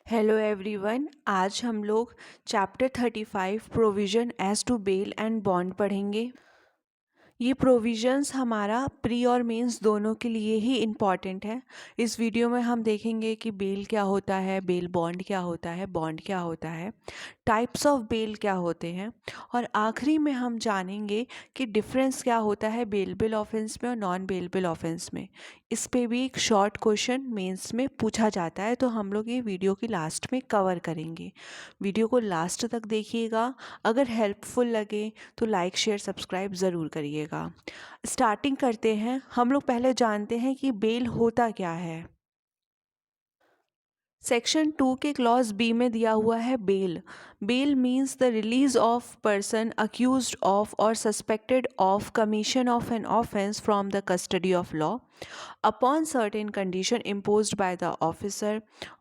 Hello everyone. आज हम लोग chapter 35 provision as to bail and bond पढ़ेंगे। ये प्रोविजंस हमारा प्री और मेंस दोनों के लिए ही इम्पॉर्टेंट है। इस वीडियो में हम देखेंगे कि बेल क्या होता है, बेल बॉन्ड क्या होता है, बॉन्ड क्या होता है, टाइप्स ऑफ बेल क्या होते हैं, और आखिरी में हम जानेंगे कि डिफरेंस क्या होता है बेलेबल ऑफेंस में और नॉन बेलेबल ऑफेंस में। इस पे भी एक शॉर्ट क्वेश्चन मेंस में पूछा जाता है, तो हम लोग ये वीडियो की लास्ट में कवर करेंगे। वीडियो को लास्ट तक देखिएगा। अगर हेल्पफुल लगे तो लाइक शेयर सब्सक्राइब ज़रूर करिएगा। स्टार्टिंग करते हैं। हम लोग पहले जानते हैं कि बेल होता क्या है। सेक्शन 2 के क्लॉज बी में दिया हुआ है bail. Bail means the release of person accused of or suspected of commission of an offence from the custody of law upon certain condition imposed by the officer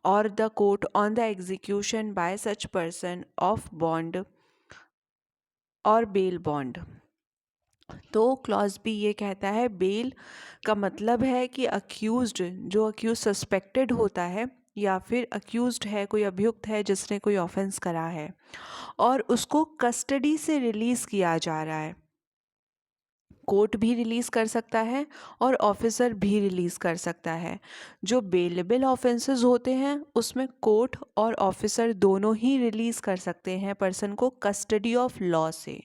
or the court on the execution by such person of bond और bail bond. तो clause B ये कहता है bell का मतलब है कि accused, जो अक्यूज सस्पेक्टेड होता है या फिर अक्यूज्ड है, कोई अभियुक्त है जिसने कोई ऑफेंस करा है और उसको कस्टडी से रिलीज किया जा रहा है। कोर्ट भी रिलीज़ कर सकता है और ऑफिसर भी रिलीज़ कर सकता है। जो बेलेबल ऑफेंसेस होते हैं उसमें कोर्ट और ऑफिसर दोनों ही रिलीज़ कर सकते हैं पर्सन को कस्टडी ऑफ लॉ से।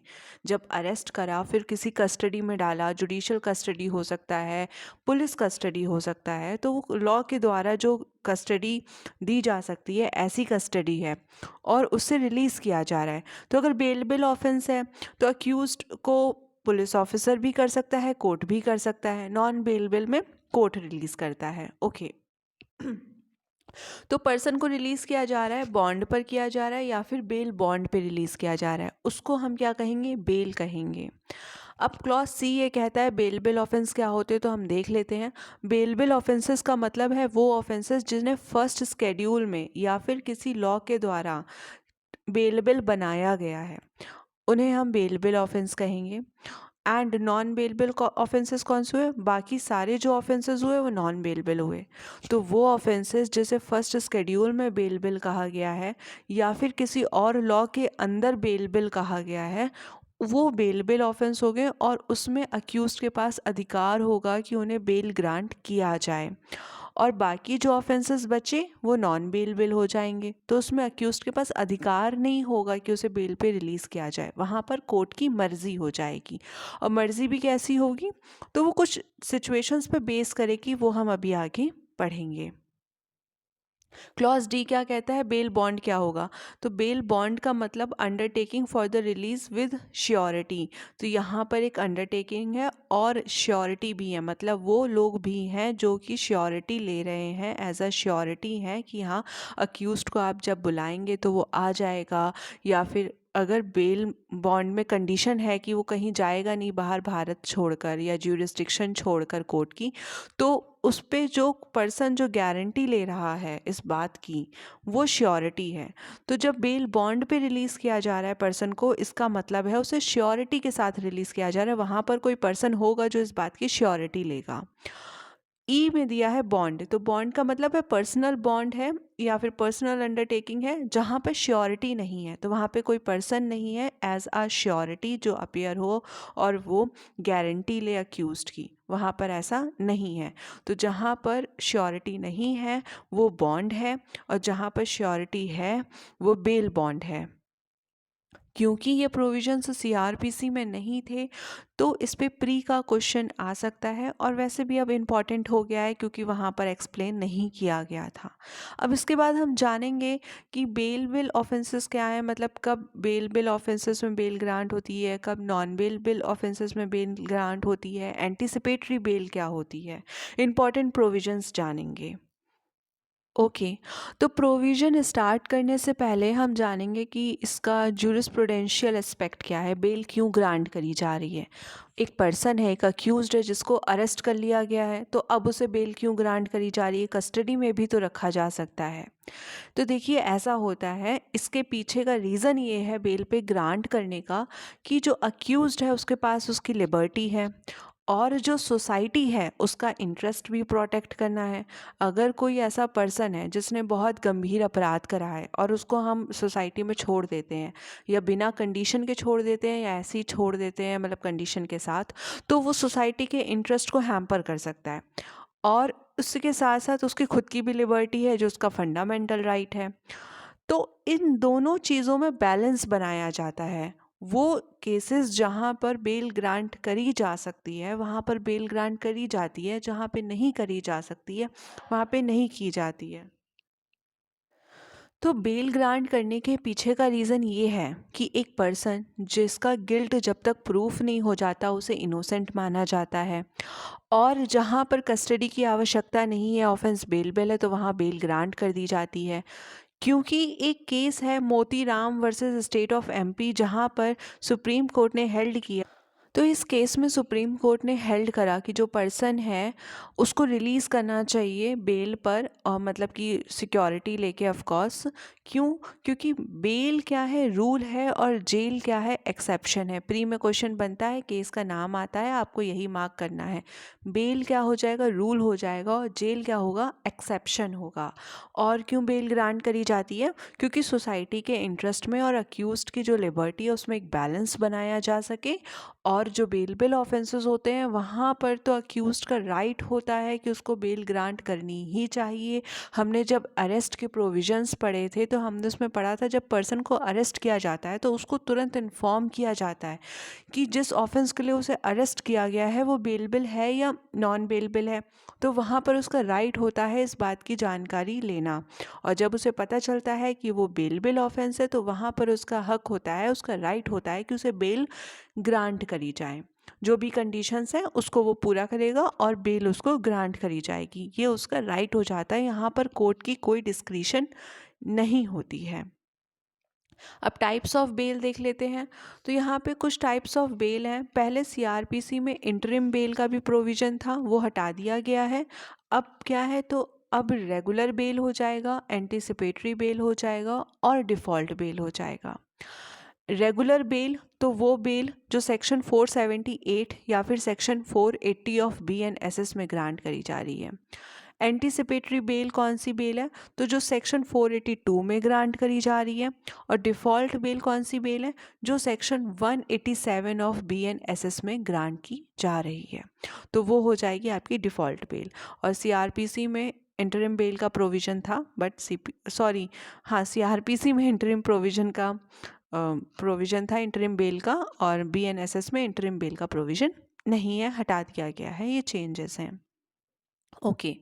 जब अरेस्ट करा फिर किसी कस्टडी में डाला, जुडिशियल कस्टडी हो सकता है, पुलिस कस्टडी हो सकता है, तो वो लॉ के द्वारा जो कस्टडी दी जा सकती है ऐसी कस्टडी है और उससे रिलीज़ किया जा रहा है। तो अगर बेलेबल ऑफेंस है तो अक्यूज्ड को पुलिस ऑफिसर भी कर सकता है, कोर्ट भी कर सकता है। नॉन बेलेबल में कोर्ट रिलीज करता है। ओके। तो पर्सन को रिलीज किया जा रहा है, बॉन्ड पर किया जा रहा है या फिर बेल बॉन्ड पे रिलीज किया जा रहा है, उसको हम क्या कहेंगे? बेल कहेंगे। अब क्लॉज सी ये कहता है बेलेबल ऑफेंस क्या होते हैं, तो हम देख लेते हैं। बेलेबल ऑफेंसेस का मतलब है वो ऑफेंसेस जिन्हें फर्स्ट स्केड्यूल में या फिर किसी लॉ के द्वारा बेलेबल बनाया गया है, उन्हें हम बेलेबल ऑफेंस कहेंगे। एंड नॉन बेलेबल ऑफेंसेस कौन से हुए? बाकी सारे जो ऑफेंसेस हुए वो नॉन बेलेबल हुए। तो वो ऑफेंसेस जिसे फर्स्ट शेड्यूल में बेलेबल कहा गया है या फिर किसी और लॉ के अंदर बेलेबल कहा गया है, वो बेलेबल ऑफेंस हो गए और उसमें अक्यूज्ड के पास अधिकार होगा कि उन्हें बेल ग्रांट किया जाए। और बाकी जो ऑफेंसेस बचे वो नॉन बेलेबल हो जाएंगे, तो उसमें अक्यूज्ड के पास अधिकार नहीं होगा कि उसे बेल पे रिलीज़ किया जाए। वहाँ पर कोर्ट की मर्जी हो जाएगी। और मर्जी भी कैसी होगी? तो वो कुछ सिचुएशंस पे बेस करेगी, वो हम अभी आगे पढ़ेंगे। क्लॉज डी क्या कहता है? बेल बॉन्ड क्या होगा? तो बेल बॉन्ड का मतलब undertaking for the release with surety. तो यहाँ पर एक अंडरटेकिंग है और श्योरिटी भी है, मतलब वो लोग भी हैं जो कि श्योरिटी ले रहे हैं, एज अ श्योरिटी है कि हाँ अक्यूज्ड को आप जब बुलाएंगे तो वो आ जाएगा। या फिर अगर बेल बॉन्ड में कंडीशन है कि वो कहीं जाएगा नहीं बाहर भारत छोड़कर या ज्यूरिस्डिक्शन छोड़कर कोर्ट की, तो उस पे जो पर्सन जो गारंटी ले रहा है इस बात की वो श्योरिटी है। तो जब बेल बॉन्ड पे रिलीज़ किया जा रहा है पर्सन को, इसका मतलब है उसे श्योरिटी के साथ रिलीज़ किया जा रहा है। वहाँ पर कोई पर्सन होगा जो इस बात की श्योरिटी लेगा। ई में दिया है बॉन्ड। तो बॉन्ड का मतलब है पर्सनल बॉन्ड है या फिर पर्सनल अंडरटेकिंग है जहाँ पर श्योरिटी नहीं है। तो वहाँ पे कोई पर्सन नहीं है एज आ श्योरिटी जो अपीयर हो और वो गारंटी ले अक्यूज्ड की, वहाँ पर ऐसा नहीं है। तो जहाँ पर श्योरिटी नहीं है वो बॉन्ड है और जहाँ पर श्योरिटी है वो बेल बॉन्ड है। क्योंकि ये प्रोविजंस सीआरपीसी में नहीं थे तो इस पे प्री का क्वेश्चन आ सकता है, और वैसे भी अब इम्पॉर्टेंट हो गया है क्योंकि वहाँ पर एक्सप्लेन नहीं किया गया था। अब इसके बाद हम जानेंगे कि बेल बिल ऑफेंसेस क्या है, मतलब कब बेल बिल ऑफेंसेस में बेल ग्रांट होती है, कब नॉन बेल बिल ऑफेंसेस में बेल ग्रांट होती है, एंटीसिपेटरी बेल क्या होती है, इम्पॉर्टेंट प्रोविजंस जानेंगे। ओके। तो प्रोविज़न स्टार्ट करने से पहले हम जानेंगे कि इसका जूरिस्प्रूडेंशियल एस्पेक्ट क्या है, बेल क्यों ग्रांट करी जा रही है। एक पर्सन है, एक अक्यूज्ड है जिसको अरेस्ट कर लिया गया है, तो अब उसे बेल क्यों ग्रांट करी जा रही है? कस्टडी में भी तो रखा जा सकता है। तो देखिए ऐसा होता है, इसके पीछे का रीज़न ये है बेल पे ग्रांट करने का कि जो अक्यूज्ड है उसके पास उसकी लिबर्टी है और जो सोसाइटी है उसका इंटरेस्ट भी प्रोटेक्ट करना है। अगर कोई ऐसा पर्सन है जिसने बहुत गंभीर अपराध करा है और उसको हम सोसाइटी में छोड़ देते हैं, या बिना कंडीशन के छोड़ देते हैं या ऐसे ही छोड़ देते हैं मतलब कंडीशन के साथ, तो वो सोसाइटी के इंटरेस्ट को हैम्पर कर सकता है। और उसके साथ साथ उसकी खुद की भी लिबर्टी है जो उसका फंडामेंटल राइट है। तो इन दोनों चीज़ों में बैलेंस बनाया जाता है। वो केसेस जहाँ पर बेल ग्रांट करी जा सकती है वहाँ पर बेल ग्रांट करी जाती है, जहाँ पे नहीं करी जा सकती है वहाँ पे नहीं की जाती है। तो बेल ग्रांट करने के पीछे का रीज़न ये है कि एक पर्सन जिसका गिल्ट जब तक प्रूफ नहीं हो जाता उसे इनोसेंट माना जाता है। और जहाँ पर कस्टडी की आवश्यकता नहीं है, ऑफेंस बेलेबल है, तो वहाँ बेल ग्रांट कर दी जाती है। क्योंकि एक केस है Motiram versus state of MP जहाँ पर सुप्रीम कोर्ट ने हेल्ड किया। तो इस केस में सुप्रीम कोर्ट ने हेल्ड करा कि जो पर्सन है उसको रिलीज़ करना चाहिए बेल पर, मतलब कि सिक्योरिटी लेके ऑफ कोर्स। क्यों? क्योंकि बेल क्या है, रूल है, और जेल क्या है, एक्सेप्शन है। प्री में क्वेश्चन बनता है, केस का नाम आता है, आपको यही मार्क करना है। बेल क्या हो जाएगा, रूल हो जाएगा, और जेल क्या होगा, एक्सेप्शन होगा। और क्यों बेल ग्रांट करी जाती है? क्योंकि सोसाइटी के इंटरेस्ट में और अक्यूज्ड की जो लिबर्टी है उसमें एक बैलेंस बनाया जा सके। और जो बेलेबल ऑफेंसेस होते हैं वहाँ पर तो अक्यूज्ड का राइट होता है कि उसको बेल ग्रांट करनी ही चाहिए। हमने जब अरेस्ट के प्रोविजंस पढ़े थे तो हमने उसमें पढ़ा था जब पर्सन को अरेस्ट किया जाता है तो उसको तुरंत इन्फॉर्म किया जाता है कि जिस ऑफेंस के लिए उसे अरेस्ट किया गया है वो बेलेबल है या नॉन बेलेबल है। तो वहाँ पर उसका राइट होता है इस बात की जानकारी लेना। और जब उसे पता चलता है कि वो बेलेबल ऑफेंस है तो वहाँ पर उसका हक होता है, उसका राइट होता है कि उसे बेल ग्रांट करी जाए। जो भी कंडीशंस हैं उसको वो पूरा करेगा और बेल उसको ग्रांट करी जाएगी। ये उसका राइट हो जाता है, यहाँ पर कोर्ट की कोई डिस्क्रिशन नहीं होती है। अब टाइप्स ऑफ बेल देख लेते हैं। तो यहाँ पे कुछ टाइप्स ऑफ बेल हैं। पहले सीआरपीसी में इंटरिम बेल का भी प्रोविज़न था, वो हटा दिया गया है। अब क्या है, तो अब रेगुलर बेल हो जाएगा, एंटीसिपेटरी बेल हो जाएगा और डिफ़ॉल्ट बेल हो जाएगा। रेगुलर बेल तो वो बेल जो सेक्शन 478 या फिर सेक्शन 480 ऑफ BNSS में ग्रांट करी जा रही है। एंटीसिपेटरी बेल कौन सी बेल है, तो जो सेक्शन 482 में ग्रांट करी जा रही है। और डिफ़ॉल्ट बेल कौन सी बेल है, जो सेक्शन 187 ऑफ BNSS में ग्रांट की जा रही है। तो वो हो जाएगी आपकी डिफ़ॉल्ट बेल। और CRPC में इंटरिम बेल का प्रोविज़न था, बट CRPC में इंटरिम प्रोविज़न का प्रोविज़न था इंटरिम बेल का, और BNSS में इंटरिम बेल का प्रोविज़न नहीं है, हटा दिया गया है। ये चेंजेस हैं। ओके,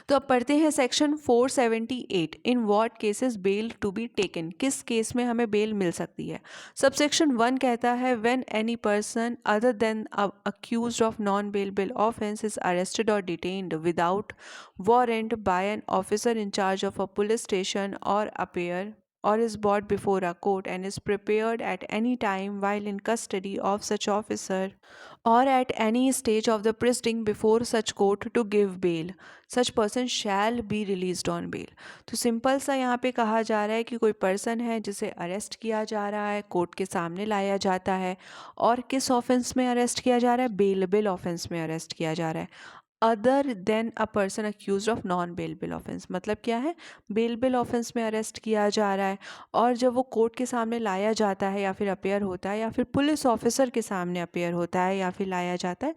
तो अब पढ़ते हैं section 478। In what cases bail to be taken, किस केस में हमें बेल मिल सकती है। सबसेक्शन 1 कहता है when any person other than accused of non bailable offence is arrested or detained without warrant by an officer in charge of a police station or appear or is brought before a court and is prepared at any time while in custody of such officer or at any stage of the proceeding before such court to give bail, such person shall be released on bail। तो simple सा यहाँ पे कहा जा रहा है कि कोई पर्सन है जिसे अरेस्ट किया जा रहा है, कोर्ट के सामने लाया जाता है, और किस ऑफेंस में अरेस्ट किया जा रहा है, बेलेबल ऑफेंस में अरेस्ट किया जा रहा है। Other than a person accuse of non bailable offence, मतलब क्या है, बेलेबल ऑफेंस में अरेस्ट किया जा रहा है। और जब वो कोर्ट के सामने लाया जाता है या फिर अपेयर होता है या फिर पुलिस ऑफिसर के सामने अपेयर होता है या फिर लाया जाता है,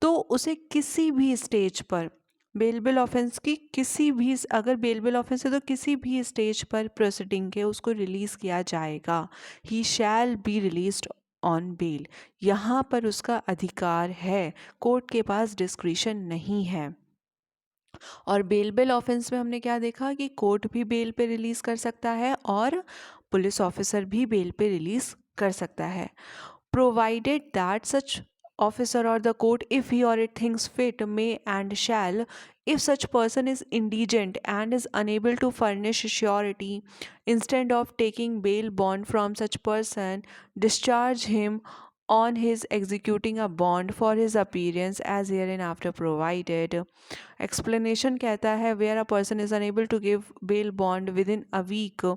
तो उसे किसी भी स्टेज पर बेलेबल ऑफेंस की किसी भी, अगर बेलेबल ऑफेंस है तो किसी भी स्टेज पर प्रोसीडिंग के उसको रिलीज़ किया जाएगा। He shall be released on bail, यहाँ पर उसका अधिकार है, कोर्ट के पास डिस्क्रिशन नहीं है। और बेलेबल ऑफेंस में हमने क्या देखा कि कोर्ट भी बेल पे रिलीज़ कर सकता है और पुलिस ऑफिसर भी बेल पे रिलीज़ कर सकता है, provided that such officer or the court, if he or it thinks fit, may and shall, if such person is indigent and is unable to furnish surety, instead of taking bail bond from such person, discharge him on his executing a bond for his appearance as hereinafter provided। Explanation कहता है where a person is unable to give bail bond within a week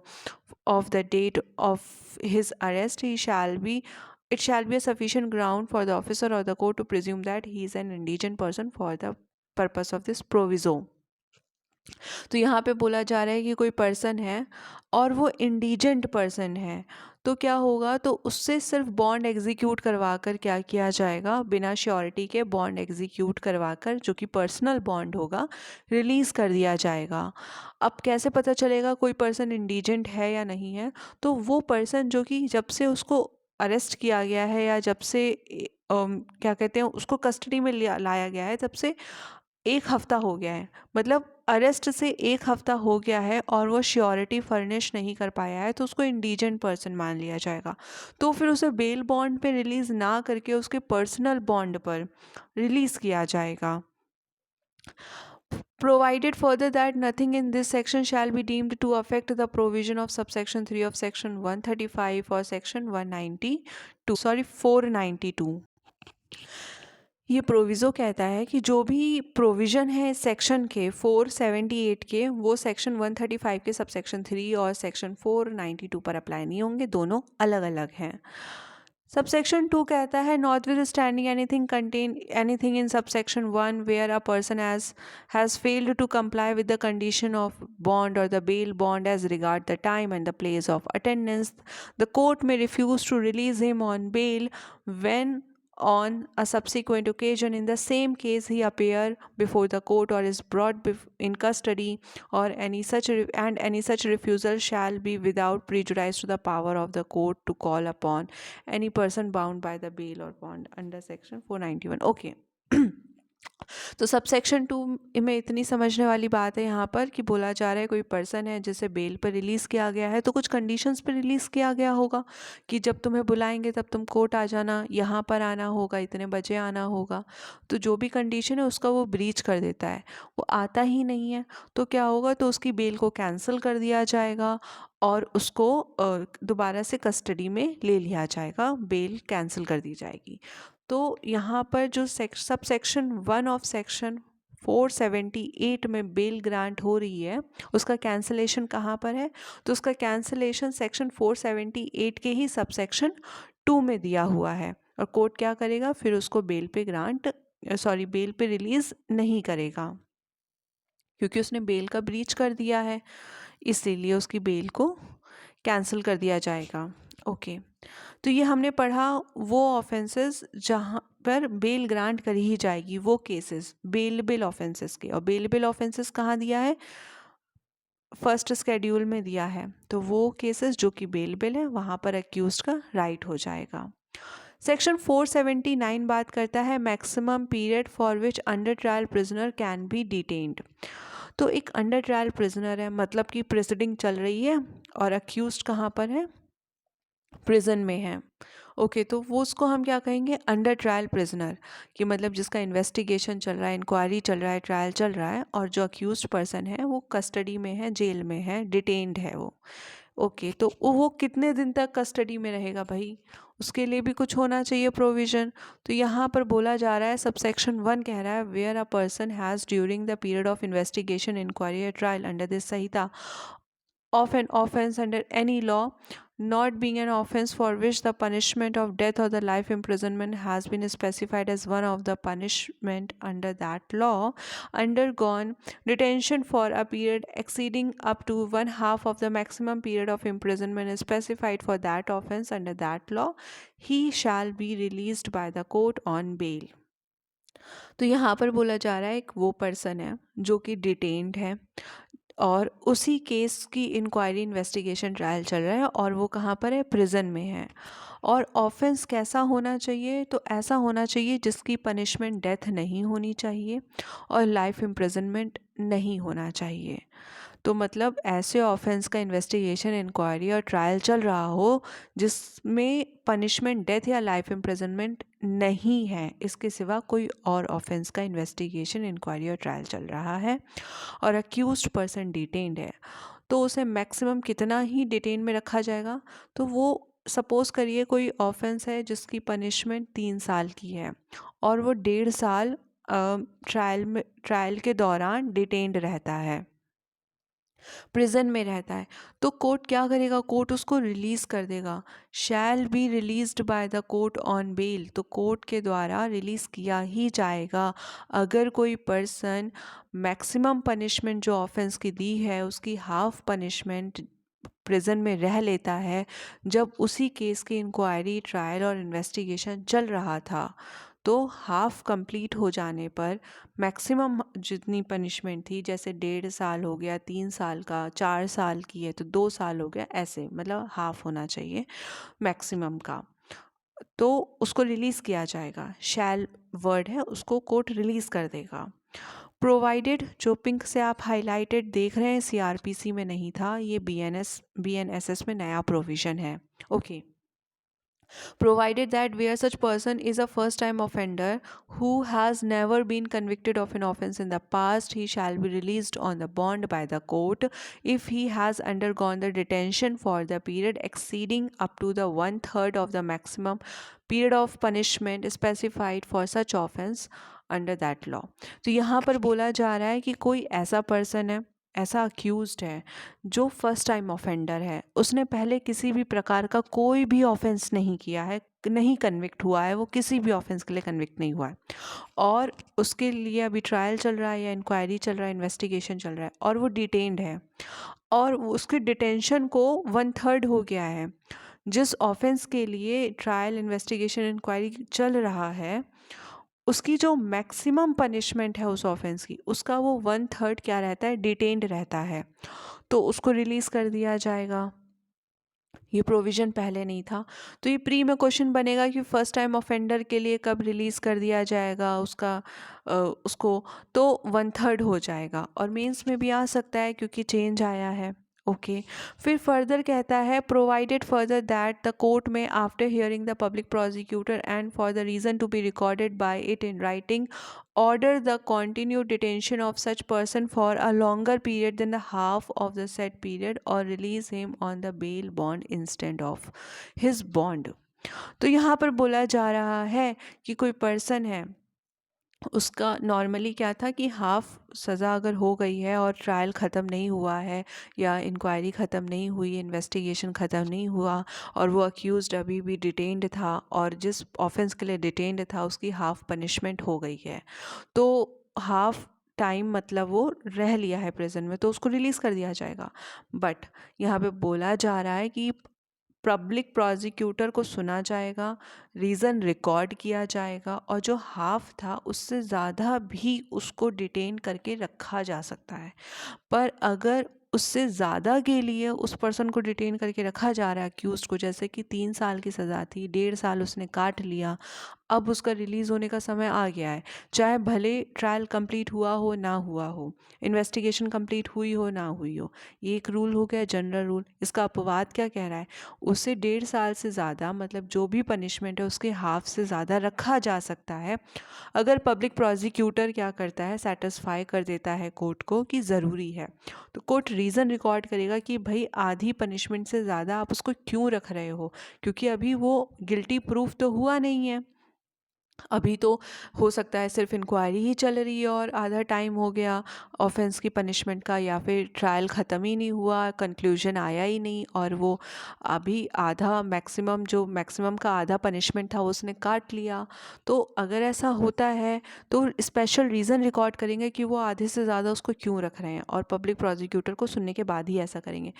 of the date of his arrest, he shall be it shall be a sufficient ground for the officer or the court to presume that he is an indigent person for the purpose of this proviso. तो यहाँ पे बोला जा रहा है कि कोई person है और वो इंडिजेंट पर्सन है, तो क्या होगा, तो उससे सिर्फ बॉन्ड एग्जीक्यूट करवा कर क्या किया जाएगा, बिना श्योरिटी के बॉन्ड एग्जीक्यूट करवा कर, जो कि पर्सनल बॉन्ड होगा, रिलीज़ कर दिया जाएगा। अब कैसे पता चलेगा कोई पर्सन इंडिजेंट है या नहीं है, तो वो पर्सन जो कि जब से उसको अरेस्ट किया गया है या जब से क्या कहते हैं उसको कस्टडी में लाया गया है, तब से 1 हफ्ता हो गया है, मतलब अरेस्ट से 1 हफ्ता हो गया है और वो श्योरिटी फर्निश नहीं कर पाया है, तो उसको इंडिजेंट पर्सन मान लिया जाएगा। तो फिर उसे बेल बॉन्ड पे रिलीज़ ना करके उसके पर्सनल बॉन्ड पर रिलीज़ किया जाएगा। Provided further that nothing in this section shall be deemed to affect the provision of subsection 3 of section 135 or section 492। ये प्रोविज़ो कहता है कि जो भी प्रोविज़न है सेक्शन के 478 के, वो सेक्शन 135 के सबसेक्शन 3 और सेक्शन 492 पर अप्लाई नहीं होंगे, दोनों अलग अलग हैं। सबसेक्शन 2 कहता है notwithstanding anything in subsection 1 where a person has failed to comply with the condition of bond or the bail bond as regard the time and the place of attendance, the court may refuse to release him on bail when on a subsequent occasion in the same case he appear before the court or is brought in custody, or any such refusal shall be without prejudice to the power of the court to call upon any person bound by the bail or bond under section 491। okay तो subsection 2 में इतनी समझने वाली बात है यहाँ पर कि बोला जा रहा है कोई पर्सन है जिसे बेल पर रिलीज़ किया गया है, तो कुछ कंडीशंस पर रिलीज़ किया गया होगा कि जब तुम्हें बुलाएंगे तब तुम कोर्ट आ जाना, यहाँ पर आना होगा, इतने बजे आना होगा। तो जो भी कंडीशन है उसका वो ब्रीच कर देता है, वो आता ही नहीं है, तो क्या होगा, तो उसकी बेल को कैंसिल कर दिया जाएगा और उसको दोबारा से कस्टडी में ले लिया जाएगा, बेल कैंसिल कर दी जाएगी। तो यहाँ पर जो सब सेक्शन 1 ऑफ सेक्शन 478 में बेल ग्रांट हो रही है, उसका कैंसलेशन कहाँ पर है, तो उसका कैंसलेशन सेक्शन 478 के ही सब सेक्शन 2 में दिया हुआ है, और कोर्ट क्या करेगा, फिर उसको बेल पे रिलीज़ नहीं करेगा, क्योंकि उसने बेल का ब्रीच कर दिया है, इसीलिए उसकी बेल को कैंसिल कर दिया जाएगा। ओके तो ये हमने पढ़ा वो ऑफेंसेस जहाँ पर बेल ग्रांट करी ही जाएगी, वो केसेस बेलेबल ऑफेंसेस के, और बेलेबल ऑफेंसेस कहाँ दिया है, फर्स्ट स्केड्यूल में दिया है, तो वो केसेस जो कि बेलेबल है वहाँ पर अक्यूज्ड का राइट हो जाएगा। सेक्शन 479 बात करता है maximum period for which under trial prisoner can be detained. तो एक अंडर ट्रायल प्रिजनर है, मतलब कि प्रोसीडिंग चल रही है और अक्यूज्ड कहाँ पर है, प्रिजन में है। ओके तो वो उसको हम क्या कहेंगे, अंडर ट्रायल प्रिजनर, कि मतलब जिसका इन्वेस्टिगेशन चल रहा है, इंक्वायरी चल रहा है, ट्रायल चल रहा है, और जो अक्यूज्ड पर्सन है वो कस्टडी में है, जेल में है, डिटेन्ड है वो। ओके तो वो कितने दिन तक कस्टडी में रहेगा भाई, उसके लिए भी कुछ होना चाहिए प्रोविज़न। तो यहाँ पर बोला जा रहा है सबसेक्शन 1 कह रहा है where a person has during the period of investigation, inquiry या trial under this Sanhita of an offense under any law not being an offense for which the punishment of death or the life imprisonment has been specified as one of the punishment under that law, undergone detention for a period exceeding up to 1/2 of the maximum period of imprisonment specified for that offense under that law, he shall be released by the court on bail। तो यहाँ पर बोला जा रहा है एक वो person है जो कि डिटेन्ड है और उसी केस की इंक्वायरी इन्वेस्टिगेशन ट्रायल चल रहा है और वो कहाँ पर है, प्रिजन में है, और ऑफेंस कैसा होना चाहिए, तो ऐसा होना चाहिए जिसकी पनिशमेंट डेथ नहीं होनी चाहिए और लाइफ इम्प्रिजनमेंट नहीं होना चाहिए। तो मतलब ऐसे ऑफेंस का इन्वेस्टिगेशन, इंक्वायरी और ट्रायल चल रहा हो जिसमें पनिशमेंट डेथ या लाइफ इम्प्रिजनमेंट नहीं है, इसके सिवा कोई और ऑफेंस का इन्वेस्टिगेशन, इंक्वायरी और ट्रायल चल रहा है और अक्यूज्ड पर्सन डिटेन्ड है, तो उसे मैक्सिमम कितना ही डिटेन में रखा जाएगा। तो वो सपोज़ करिए कोई ऑफेंस है जिसकी पनिशमेंट 3 साल की है और वो 1.5 साल ट्रायल के दौरान डिटेन्ड रहता है, प्रिजन में रहता है, तो कोर्ट क्या करेगा, कोर्ट उसको रिलीज कर देगा। Shall be released by the court on bail, तो कोर्ट के द्वारा रिलीज किया ही जाएगा अगर कोई पर्सन मैक्सिमम पनिशमेंट जो ऑफेंस की दी है उसकी हाफ पनिशमेंट प्रिजन में रह लेता है जब उसी केस की इंक्वायरी, ट्रायल और इन्वेस्टिगेशन चल रहा था। तो हाफ कंप्लीट हो जाने पर मैक्सिमम जितनी पनिशमेंट थी, जैसे 1.5 साल हो गया, 3 साल का, 4 साल की है तो 2 साल हो गया, ऐसे मतलब हाफ होना चाहिए मैक्सिमम का, तो उसको रिलीज़ किया जाएगा। शैल वर्ड है, उसको कोर्ट रिलीज़ कर देगा। प्रोवाइडेड, जो पिंक से आप हाईलाइटेड देख रहे हैं, सीआरपीसी में नहीं था, ये बीएनएसएस में नया प्रोविज़न है। Okay, provided that where such person is a first time offender who has never been convicted of an offense in the past, he shall be released on the bond by the court if he has undergone the detention for the period exceeding up to the 1/3 of the maximum period of punishment specified for such offense under that law. तो यहाँ पर बोला जा रहा है कि कोई ऐसा पर्सन है, ऐसा अक्यूज्ड है जो फर्स्ट टाइम ऑफेंडर है, उसने पहले किसी भी प्रकार का कोई भी ऑफेंस नहीं किया है, नहीं कन्विक्ट हुआ है, वो किसी भी ऑफेंस के लिए कन्विक्ट नहीं हुआ है, और उसके लिए अभी ट्रायल चल रहा है या इंक्वायरी चल रहा है, इन्वेस्टिगेशन चल रहा है, और वो डिटेन्ड है, और उसके डिटेंशन को 1/3 हो गया है। जिस ऑफेंस के लिए ट्रायल, इन्वेस्टिगेशन, इंक्वायरी चल रहा है, उसकी जो मैक्सिमम पनिशमेंट है उस ऑफेंस की, उसका वो 1/3 क्या रहता है, डिटेन्ड रहता है, तो उसको रिलीज़ कर दिया जाएगा। ये प्रोविज़न पहले नहीं था। तो ये प्री में क्वेश्चन बनेगा कि फर्स्ट टाइम ऑफेंडर के लिए कब रिलीज़ कर दिया जाएगा उसको, तो 1/3 हो जाएगा, और मेंस में भी आ सकता है क्योंकि चेंज आया है। ओके, फिर फर्दर कहता है provided further that the court may after hearing the public prosecutor and for the reason to be recorded by it in writing order the continued detention of such person for a longer period than the half of the said period or release him on the bail bond instead of his bond। तो यहाँ पर बोला जा रहा है कि कोई person है, उसका नॉर्मली क्या था कि हाफ सज़ा अगर हो गई है और ट्रायल ख़त्म नहीं हुआ है या इंक्वायरी ख़त्म नहीं हुई, इन्वेस्टिगेशन ख़त्म नहीं हुआ, और वो अक्यूज़्ड अभी भी डिटेन्ड था, और जिस ऑफेंस के लिए डिटेन्ड था उसकी हाफ पनिशमेंट हो गई है, तो हाफ टाइम मतलब वो रह लिया है प्रिजन में, तो उसको रिलीज़ कर दिया जाएगा। बट यहाँ पे बोला जा रहा है कि पब्लिक प्रोसिक्यूटर को सुना जाएगा, रीज़न रिकॉर्ड किया जाएगा, और जो हाफ था उससे ज़्यादा भी उसको डिटेन करके रखा जा सकता है। पर अगर उससे ज़्यादा के लिए उस पर्सन को डिटेन करके रखा जा रहा है अक्यूज़्ड को, जैसे कि 3 साल की सज़ा थी, 1.5 साल उसने काट लिया, अब उसका रिलीज़ होने का समय आ गया है, चाहे भले ट्रायल कंप्लीट हुआ हो ना हुआ हो, इन्वेस्टिगेशन कंप्लीट हुई हो ना हुई हो, ये एक रूल हो गया, जनरल रूल। इसका अपवाद क्या कह रहा है, उसे 1.5 साल से ज़्यादा, मतलब जो भी पनिशमेंट है उसके हाफ से ज़्यादा रखा जा सकता है अगर पब्लिक प्रोसिक्यूटर क्या करता है, सेटिस्फाई कर देता है कोर्ट को कि ज़रूरी है। तो कोर्ट रीज़न रिकॉर्ड करेगा कि भाई आधी पनिशमेंट से ज़्यादा आप उसको क्यों रख रहे हो, क्योंकि अभी वो गिल्टी प्रूफ तो हुआ नहीं है, अभी तो हो सकता है सिर्फ इंक्वायरी ही चल रही है और आधा टाइम हो गया ऑफेंस की पनिशमेंट का, या फिर ट्रायल ख़त्म ही नहीं हुआ, कंक्लूजन आया ही नहीं, और वो अभी आधा मैक्सिमम, जो मैक्सिमम का आधा पनिशमेंट था उसने काट लिया। तो अगर ऐसा होता है तो स्पेशल रीज़न रिकॉर्ड करेंगे कि वो आधे से ज़्यादा उसको क्यों रख रहे हैं, और पब्लिक प्रोसिक्यूटर को सुनने के बाद ही ऐसा करेंगे,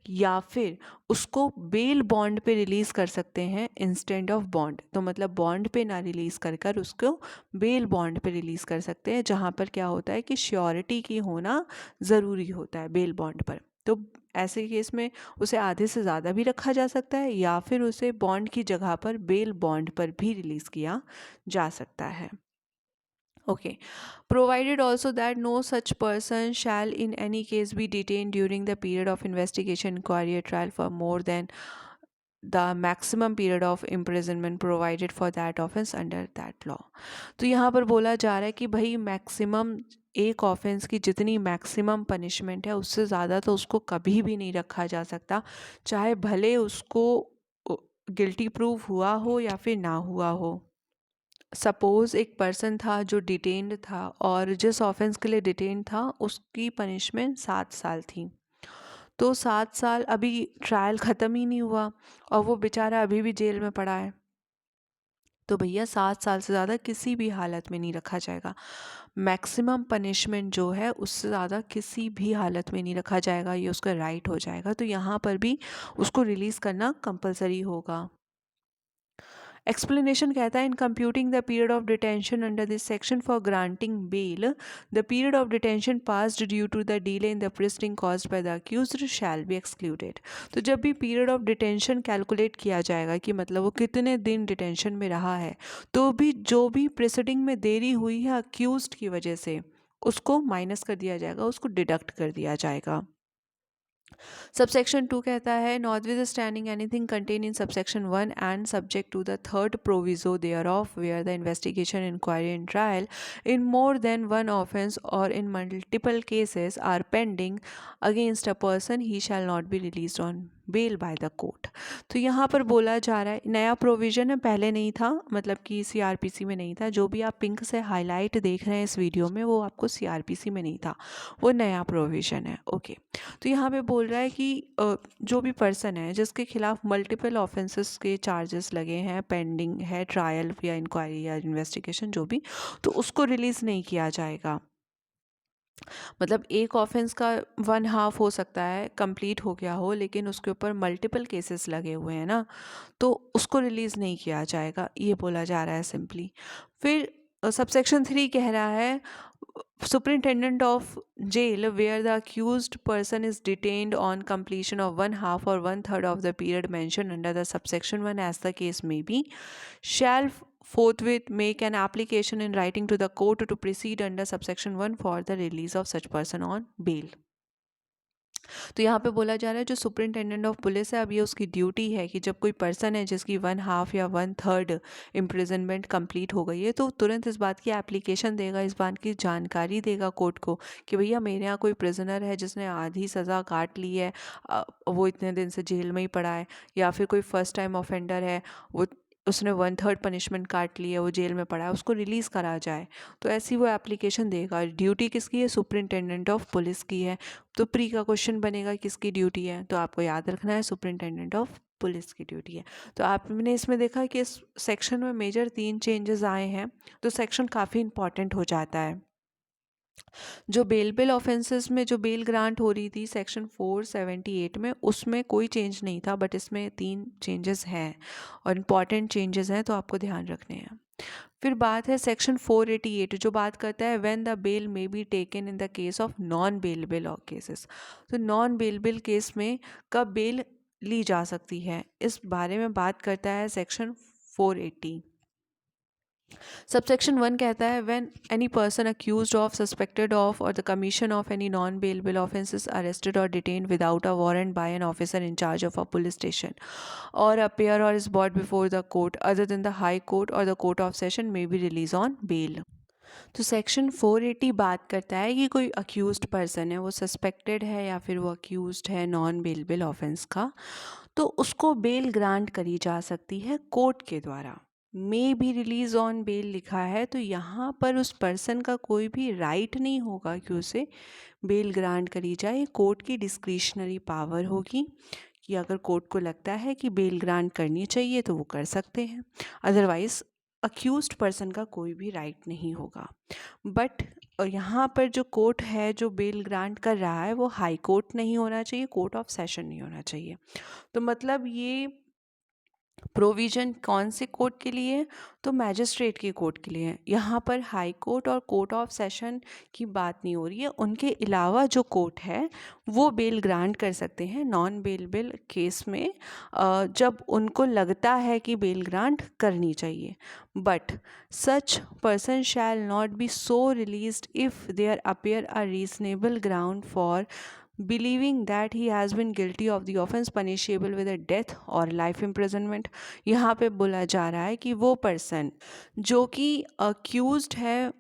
या फिर उसको बेल बॉन्ड पे रिलीज़ कर सकते हैं इंस्टेंट ऑफ बॉन्ड। तो मतलब बॉन्ड पे ना रिलीज़ कर उसको बेल बॉन्ड पे रिलीज़ कर सकते हैं, जहाँ पर क्या होता है कि श्योरिटी की होना ज़रूरी होता है बेल बॉन्ड पर। तो ऐसे केस में उसे आधे से ज़्यादा भी रखा जा सकता है, या फिर उसे बॉन्ड की जगह पर बेल बॉन्ड पर भी रिलीज़ किया जा सकता है। Okay. Provided also that no such person shall in any case be detained during the period of investigation, inquiry, or trial for more than the maximum period of imprisonment provided for that offense under that law। तो यहाँ पर बोला जा रहा है कि भाई maximum एक ऑफेंस की जितनी मैक्सिमम पनिशमेंट है उससे ज़्यादा तो उसको कभी भी नहीं रखा जा सकता, चाहे भले उसको गिल्टी प्रूफ हुआ हो या फिर ना हुआ हो। सपोज़ एक पर्सन था जो डिटेन्ड था, और जिस ऑफेंस के लिए डिटेन था उसकी पनिशमेंट 7 साल थी, तो 7 साल अभी ट्रायल ख़त्म ही नहीं हुआ और वो बेचारा अभी भी जेल में पड़ा है, तो भैया 7 साल से ज़्यादा किसी भी हालत में नहीं रखा जाएगा। मैक्सिमम पनिशमेंट जो है उससे ज़्यादा किसी भी हालत में नहीं रखा जाएगा, ये उसका राइट हो जाएगा। तो यहाँ पर भी उसको रिलीज़ करना कंपलसरी होगा। एक्सप्लेनेशन कहता है in computing the period of detention under this section for granting bail, the period of detention passed due to the delay in the proceeding caused by the accused shall be excluded. तो जब भी period of detention calculate किया जाएगा कि मतलब वो कितने दिन डिटेंशन में रहा है, तो भी जो भी प्रिसीडिंग में देरी हुई है अक्यूज्ड की वजह से, उसको माइनस कर दिया जाएगा, उसको डिडक्ट कर दिया जाएगा। सबसेक्शन 2 कहता है notwithstanding anything contain in subsection 1 and subject to the third proviso thereof where the investigation inquiry and trial in more than one offence or in multiple cases are pending against a person he shall not be release on bail by the court. तो यहाँ पर बोला जा रहा है नया provision है, पहले नहीं था, मतलब कि सीआरपीसी में नहीं था। जो भी आप पिंक से हाईलाइट देख रहे हैं इस वीडियो में वो आपको सीआरपीसी में नहीं था, वो नया प्रोविज़न है। ओके, तो यहाँ पे बोल रहा है कि जो भी पर्सन है जिसके खिलाफ मल्टीपल ऑफेंसेस के चार्जेस लगे हैं, पेंडिंग है ट्रायल या इंक्वायरी या इन्वेस्टिगेशन जो भी, तो उसको रिलीज़ नहीं किया जाएगा। मतलब एक ऑफेंस का 1/2 हो सकता है कंप्लीट हो गया हो, लेकिन उसके ऊपर मल्टीपल केसेस लगे हुए हैं ना, तो उसको रिलीज़ नहीं किया जाएगा, ये बोला जा रहा है सिंपली। फिर सबसेक्शन 3 कह रहा है superintendent of jail where the accused person is detained on completion of 1/2 or 1/3 of the period mentioned under the subsection 1 as the case may be shall forthwith make an application in writing to the court to proceed under subsection 1 for the release of such person on bail। तो यहाँ पे बोला जा रहा है जो superintendent of police है, अब ये उसकी ड्यूटी है कि जब कोई पर्सन है जिसकी 1/2 या 1/3 इम्प्रिजनमेंट कंप्लीट हो गई है, तो तुरंत इस बात की एप्लीकेशन देगा, इस बात की जानकारी देगा कोर्ट को कि भैया मेरे यहाँ कोई प्रिजनर है जिसने आधी सज़ा काट ली है, वो इतने दिन से जेल में ही पड़ा है, या फिर कोई फर्स्ट टाइम ऑफेंडर है, वो उसने 1/3 पनिशमेंट काट ली है, वो जेल में पड़ा है, उसको रिलीज़ करा जाए। तो ऐसी वो एप्लीकेशन देगा। ड्यूटी किसकी है? सुपरिंटेंडेंट ऑफ पुलिस की है। तो प्री का क्वेश्चन बनेगा किसकी ड्यूटी है, तो आपको याद रखना है सुपरिंटेंडेंट ऑफ पुलिस की ड्यूटी है। तो आपने इसमें देखा कि इस सेक्शन में मेजर 3 चेंजेस आए हैं, तो सेक्शन काफ़ी इंपॉर्टेंट हो जाता है। जो बेल ऑफेंसेस में जो बेल ग्रांट हो रही थी सेक्शन 478 में, उसमें कोई चेंज नहीं था, बट इसमें 3 चेंजेस हैं और इम्पॉर्टेंट चेंजेस हैं, तो आपको ध्यान रखने हैं। फिर बात है सेक्शन 488 जो बात करता है when the bail may be taken in the case of non bailable cases. तो नॉन बेलेबल केस में कब बेल ली जा सकती है, इस बारे में बात करता है सेक्शन 480। सबसेक्शन 1 कहता है when any person accused of, suspected of or the commission of any non bailable offences arrested or detained without a warrant by an officer in charge of a police station or appear or is brought before the court other than the high court or the court of session may be released on bail। तो section 480 बात करता है कि कोई accused person है, वो suspected है या फिर वो अक्यूज्ड है नॉन बेलेबल ऑफेंस का, तो उसको बेल ग्रांट करी जा सकती है कोर्ट के द्वारा। मे भी रिलीज ऑन बेल लिखा है, तो यहाँ पर उस पर्सन का कोई भी राइट नहीं होगा कि उसे बेल ग्रांट करी जाए। कोर्ट की डिस्क्रिशनरी पावर होगी कि अगर कोर्ट को लगता है कि बेल ग्रांट करनी चाहिए तो वो कर सकते हैं, अदरवाइज अक्यूज्ड पर्सन का कोई भी राइट नहीं होगा। बट यहाँ पर जो कोर्ट है जो बेल ग्रांट कर रहा है वो हाई कोर्ट नहीं होना चाहिए, कोर्ट ऑफ सेशन नहीं होना चाहिए। तो मतलब ये प्रोविज़न कौन से कोर्ट के लिए? तो मैजिस्ट्रेट की कोर्ट के लिए है। यहाँ पर हाई कोर्ट और कोर्ट ऑफ सेशन की बात नहीं हो रही है, उनके अलावा जो कोर्ट है वो बेल ग्रांट कर सकते हैं नॉन बेलेबल केस में, जब उनको लगता है कि बेल ग्रांट करनी चाहिए। But such person shall not be so released if there appear a reasonable ground for believing that he has been guilty of the offense punishable with a death or life imprisonment। यहाँ पे बोला जा रहा है कि वो person जो कि अक्यूज्ड है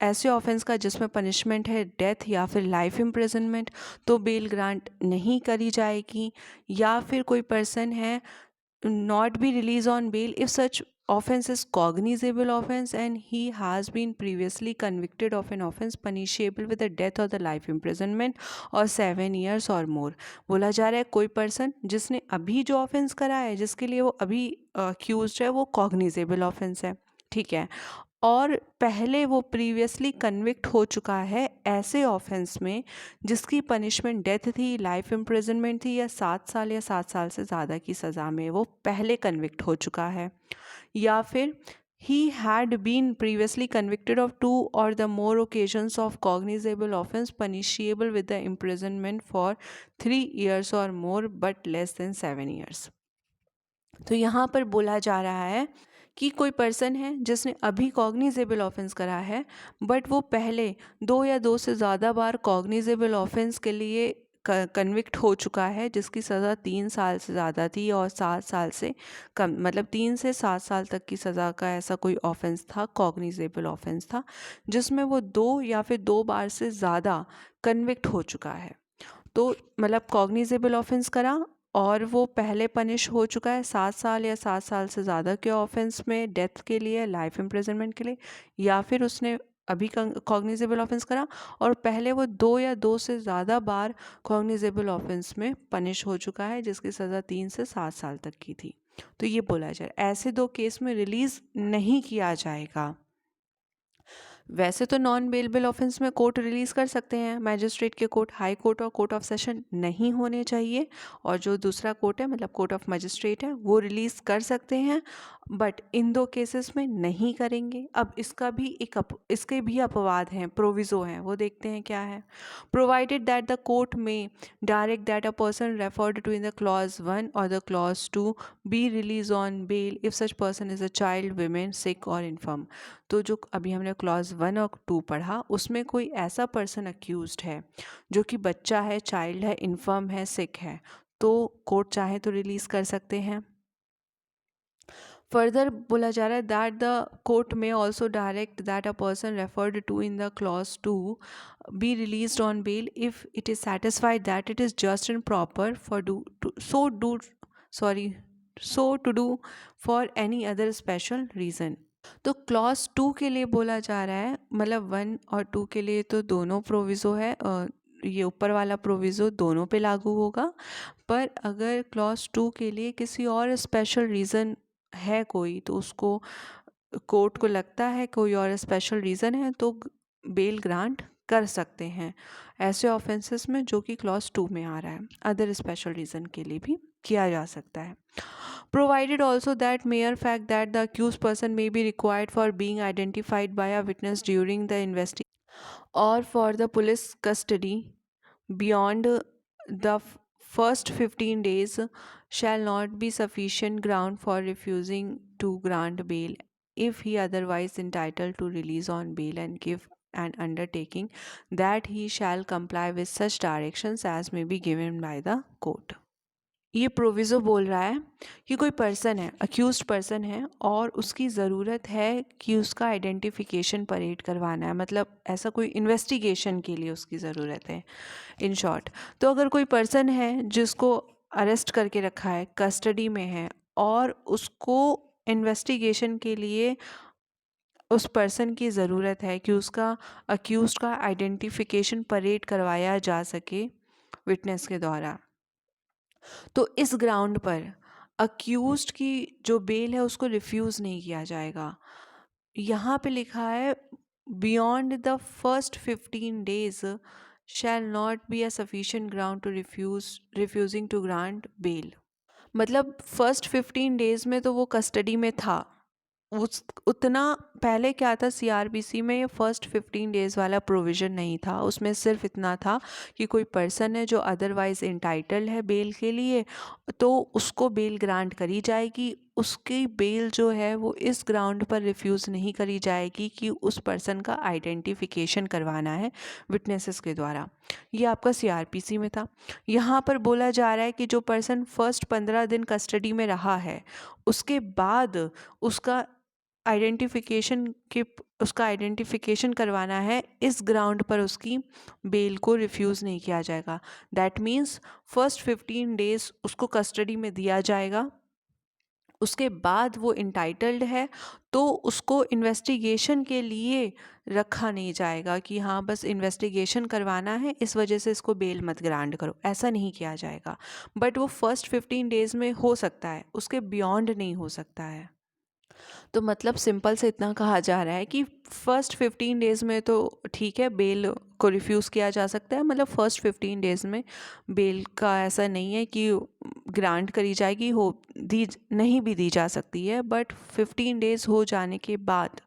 ऐसे ऑफेंस का जिसमें पनिशमेंट है डेथ या फिर लाइफ इम्प्रिजनमेंट, तो बेल ग्रांट नहीं करी जाएगी। या फिर कोई पर्सन है not be released on bail if such offense is cognizable offense and he has been previously convicted of an offense punishable with the death or the life imprisonment और 7 years और more। बोला जा रहा है कोई person जिसने अभी जो ऑफेंस करा है, जिसके लिए वो अभी अक्यूज है, वो कॉग्निजेबल ऑफेंस है, ठीक है, और पहले वो प्रीवियसली कन्विक्ट हो चुका है ऐसे ऑफेंस में जिसकी पनिशमेंट डेथ थी, लाइफ इम्प्रिजनमेंट थी, या 7 साल या 7 साल से ज़्यादा की सज़ा में वो पहले कन्विक्ट हो चुका है, या फिर he had been previously convicted of 2 or the more occasions of cognizable offense punishable with the imprisonment for 3 years or more but less than 7 years। तो यहाँ पर बोला जा रहा है कि कोई पर्सन है जिसने अभी कॉग्निजेबल ऑफेंस करा है, बट वो पहले 2 या 2 से ज़्यादा बार कॉग्निजेबल ऑफेंस के लिए कन्विक्ट हो चुका है, जिसकी सज़ा 3 साल से ज़्यादा थी और 7 साल से कम, मतलब 3 से 7 साल तक की सज़ा का ऐसा कोई ऑफेंस था, कॉग्निजेबल ऑफेंस था, जिसमें वो 2 या फिर 2 बार से ज़्यादा कन्विक्ट हो चुका है। तो मतलब कॉग्निजेबल ऑफेंस करा और वो पहले पनिश हो चुका है 7 साल या 7 साल से ज़्यादा के ऑफेंस में, डेथ के लिए, लाइफ इम्प्रिजनमेंट के लिए, या फिर उसने अभी कॉग्निजेबल ऑफेंस करा और पहले वो 2 या 2 से ज़्यादा बार कॉग्निजेबल ऑफेंस में पनिश हो चुका है, जिसकी सज़ा 3 से 7 साल तक की थी। तो ये बोला जाए ऐसे 2 केस में रिलीज़ नहीं किया जाएगा। वैसे तो नॉन बेलेबल ऑफेंस में कोर्ट रिलीज़ कर सकते हैं, मैजिस्ट्रेट के कोर्ट, हाई कोर्ट और कोर्ट ऑफ सेशन नहीं होने चाहिए, और जो दूसरा कोर्ट है मतलब कोर्ट ऑफ मजिस्ट्रेट है वो रिलीज़ कर सकते हैं, बट इन 2 केसेस में नहीं करेंगे। अब इसका भी इसके भी अपवाद हैं, प्रोविज़ो हैं, वो देखते हैं क्या है। Provided that the court may direct that a person referred to in the clause 1 or the clause 2 be release on bail if such person is a child, women, sick or infirm. तो जो अभी हमने clause 1 और 2 पढ़ा, उसमें कोई ऐसा person accused है जो कि बच्चा है, चाइल्ड है, इन्फर्म है, सिक है, तो कोर्ट चाहे तो रिलीज़ कर सकते हैं। फर्दर बोला जा रहा है दैट द कोर्ट में also direct that a person referred to in the clause 2 be released on bail if it is satisfied that it is just and proper for so to do for any other special reason. तो clause 2 के लिए बोला जा रहा है, मतलब 1 और 2 के लिए तो दोनों प्रोविज़ो है, ये ऊपर वाला प्रोविज़ो दोनों पे लागू होगा, पर अगर क्लॉज 2 के लिए किसी और स्पेशल रीज़न है कोई, तो उसको कोर्ट को लगता है कोई और स्पेशल रीज़न है तो बेल ग्रांट कर सकते हैं ऐसे ऑफेंसेस में जो कि क्लॉज 2 में आ रहा है। अदर स्पेशल रीज़न के लिए भी किया जा सकता है। Provided also that mere fact that the accused person may be required for being identified by a witness during the investigation or for the police custody beyond the first 15 days shall not be sufficient ground for refusing to grant bail if he otherwise entitled to release on bail and give an undertaking that he shall comply with such directions as may be given by the court। ये proviso बोल रहा है कि कोई person है, accused person है, और उसकी ज़रूरत है कि उसका आइडेंटिफिकेशन परेड करवाना है, मतलब ऐसा कोई इन्वेस्टिगेशन के लिए उसकी ज़रूरत है इन शॉर्ट। तो अगर कोई पर्सन है जिसको अरेस्ट करके रखा है, कस्टडी में है, और उसको इन्वेस्टिगेशन के लिए उस पर्सन की ज़रूरत है कि उसका अक्यूज्ड का आइडेंटिफिकेशन परेड करवाया जा सके विटनेस के द्वारा, तो इस ग्राउंड पर अक्यूज्ड की जो बेल है उसको रिफ्यूज़ नहीं किया जाएगा। यहाँ पे लिखा है beyond the first 15 days shall not be a sufficient ground to refusing to grant bail. मतलब फर्स्ट 15 डेज में तो वो कस्टडी में था, उस उतना पहले क्या था, सीआरपीसी में ये फर्स्ट 15 डेज़ वाला प्रोविज़न नहीं था, उसमें सिर्फ इतना था कि कोई पर्सन है जो अदरवाइज़ इंटाइटल्ड है बेल के लिए तो उसको बेल ग्रांट करी जाएगी, उसकी बेल जो है वो इस ग्राउंड पर रिफ्यूज़ नहीं करी जाएगी कि उस पर्सन का आइडेंटिफिकेशन करवाना है विटनेसेस के द्वारा। ये आपका सीआरपीसी में था। यहाँ पर बोला जा रहा है कि जो पर्सन फर्स्ट 15 दिन कस्टडी में रहा है उसके बाद उसका आइडेंटिफिकेशन करवाना है, इस ग्राउंड पर उसकी बेल को रिफ्यूज़ नहीं किया जाएगा। दैट मीन्स फर्स्ट 15 डेज़ उसको कस्टडी में दिया जाएगा, उसके बाद वो इंटाइटल्ड है तो उसको इन्वेस्टिगेशन के लिए रखा नहीं जाएगा कि हाँ बस इन्वेस्टिगेशन करवाना है इस वजह से इसको बेल मत ग्रांट करो, ऐसा नहीं किया जाएगा। बट वो फर्स्ट 15 डेज में हो सकता है, उसके बियॉन्ड नहीं हो सकता है। तो मतलब सिंपल से इतना कहा जा रहा है कि फर्स्ट 15 डेज़ में तो ठीक है, बेल को रिफ्यूज़ किया जा सकता है। मतलब फर्स्ट 15 डेज़ में बेल का ऐसा नहीं है कि ग्रांट करी जाएगी, हो दी नहीं भी दी जा सकती है, बट 15 डेज़ हो जाने के बाद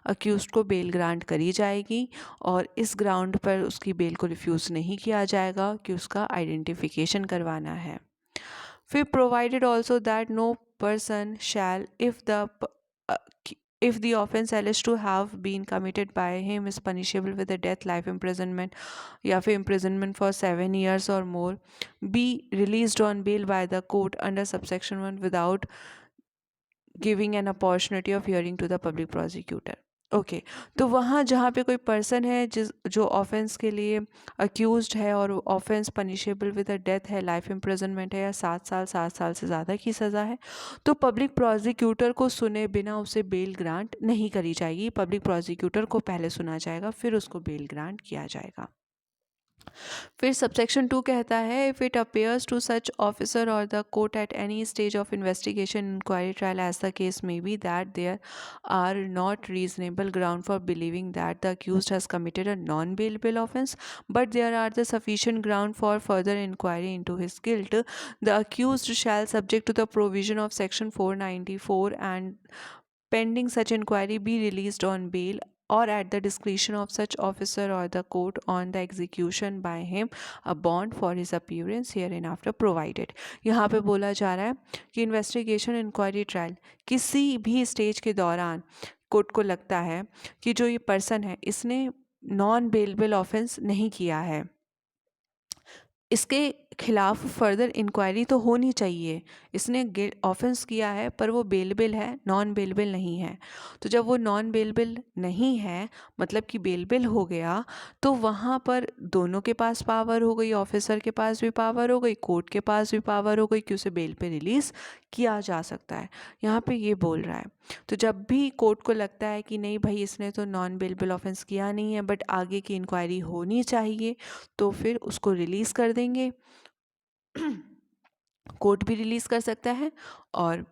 अक्यूज़्ड को बेल ग्रांट करी जाएगी और इस ग्राउंड पर उसकी बेल को रिफ्यूज़ नहीं किया जाएगा कि उसका आइडेंटिफिकेशन करवाना है। फिर provided also that no person shall, uh, if the offense alleged to have been committed by him is punishable with a death, life imprisonment या फिर imprisonment for 7 years or more, be released on bail by the court under subsection 1 without giving an opportunity of hearing to the public prosecutor. Okay, तो वहाँ जहाँ पे कोई person है जो offence के लिए अक्यूज्ड है और offence punishable with a death है, लाइफ इम्प्रिजनमेंट है या 7 साल से ज़्यादा की सज़ा है, तो पब्लिक प्रोसिक्यूटर को सुने बिना उसे बेल ग्रांट नहीं करी जाएगी। पब्लिक प्रोसिक्यूटर को पहले सुना जाएगा, फिर उसको बेल ग्रांट किया जाएगा। फिर सबसेक्शन 2 कहता है, if it appears to such officer और the court at any stage of investigation, inquiry, trial as the case may be, that there are not reasonable ground for believing that the accused has committed a non bailable offence but there are the sufficient ground for further inquiry into his guilt, the accused shall subject to the provision of section 494 and pending such inquiry be released on bail or at the discretion of such officer or the court on the execution by him a bond for his appearance hereinafter provided। यहाँ पे बोला जा रहा है कि investigation, inquiry, trial किसी भी stage के दौरान कोर्ट को लगता है कि जो ये पर्सन है इसने नॉन बेलेबल ऑफेंस नहीं किया है, इसके खिलाफ फर्दर इंक्वायरी तो होनी चाहिए। इसने ऑफेंस किया है पर वो बेलेबल है, नॉन बेलेबल नहीं है। तो जब वो नॉन बेलेबल नहीं है, मतलब कि बेलेबल हो गया, तो वहाँ पर दोनों के पास पावर हो गई, ऑफिसर के पास भी पावर हो गई, कोर्ट के पास भी पावर हो गई कि उसे बेल पे रिलीज़ किया जा सकता है। यहाँ पे ये बोल रहा है। तो जब भी कोर्ट को लगता है कि नहीं भाई इसने तो नॉन बेलेबल ऑफेंस किया नहीं है बट आगे की इंक्वायरी होनी चाहिए, तो फिर उसको रिलीज़ कर देंगे। कोर्ट भी रिलीज़ कर सकता है और